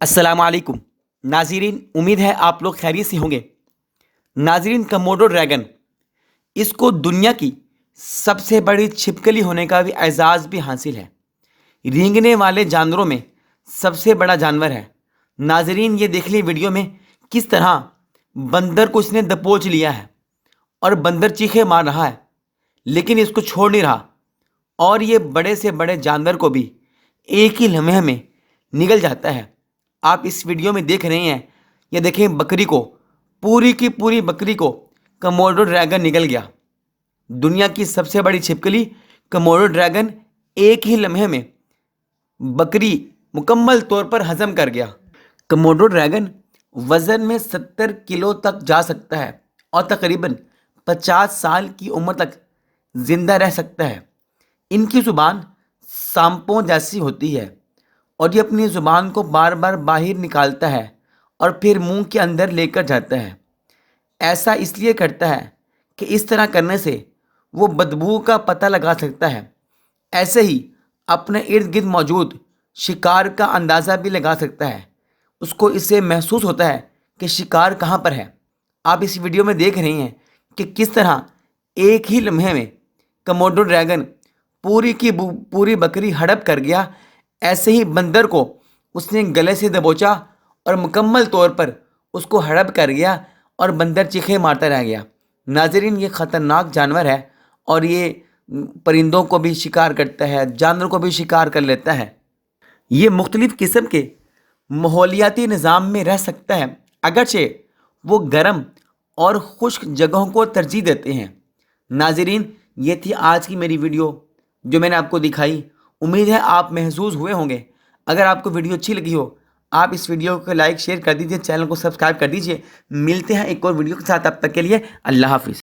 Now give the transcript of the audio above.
अस्सलाम वालेकुम नाज़रीन, उम्मीद है आप लोग खैरियत से होंगे। नाज़रीन, कमोडो ड्रैगन इसको दुनिया की सबसे बड़ी छिपकली होने का भी एजाज़ भी हासिल है। रेंगने वाले जानवरों में सबसे बड़ा जानवर है। नाज़रीन, ये देख ली वीडियो में किस तरह बंदर को इसने दबोच लिया है और बंदर चीखे मार रहा है लेकिन इसको छोड़ नहीं रहा, और ये बड़े से बड़े जानवर को भी एक ही लम्हे में निगल जाता है। आप इस वीडियो में देख रहे हैं, ये देखें बकरी को, पूरी की पूरी बकरी को कमोडो ड्रैगन निगल गया। दुनिया की सबसे बड़ी छिपकली कमोडो ड्रैगन एक ही लम्हे में बकरी मुकम्मल तौर पर हजम कर गया। कमोडो ड्रैगन वज़न में 70 किलो तक जा सकता है और तकरीबन 50 साल की उम्र तक ज़िंदा रह सकता है। इनकी ज़ुबान सांपों जैसी होती है और ये अपनी ज़ुबान को बार बार बाहर निकालता है और फिर मुंह के अंदर लेकर जाता है। ऐसा इसलिए करता है कि इस तरह करने से वो बदबू का पता लगा सकता है। ऐसे ही अपने इर्द गिर्द मौजूद शिकार का अंदाज़ा भी लगा सकता है। उसको इससे महसूस होता है कि शिकार कहाँ पर है। आप इस वीडियो में देख रहे हैं कि किस तरह एक ही लम्हे में कमोडो ड्रैगन पूरी की पूरी बकरी हड़प कर गया। ऐसे ही बंदर को उसने गले से दबोचा और मुकम्मल तौर पर उसको हड़प कर गया और बंदर चीखे मारता रह गया। नाज़रीन, ये ख़तरनाक जानवर है और ये परिंदों को भी शिकार करता है, जानवरों को भी शिकार कर लेता है। ये मुख्तलिफ़ किस्म के माहौलियाती निज़ाम में रह सकता है, अगरचे वो गर्म और खुश्क जगहों को तरजीह देते हैं। नाज़रीन, ये थी आज की मेरी वीडियो जो मैंने आपको दिखाई। उम्मीद है आप महसूस हुए होंगे। अगर आपको वीडियो अच्छी लगी हो, आप इस वीडियो को लाइक शेयर कर दीजिए, चैनल को सब्सक्राइब कर दीजिए। मिलते हैं एक और वीडियो के साथ, तब तक के लिए अल्लाह हाफिज़।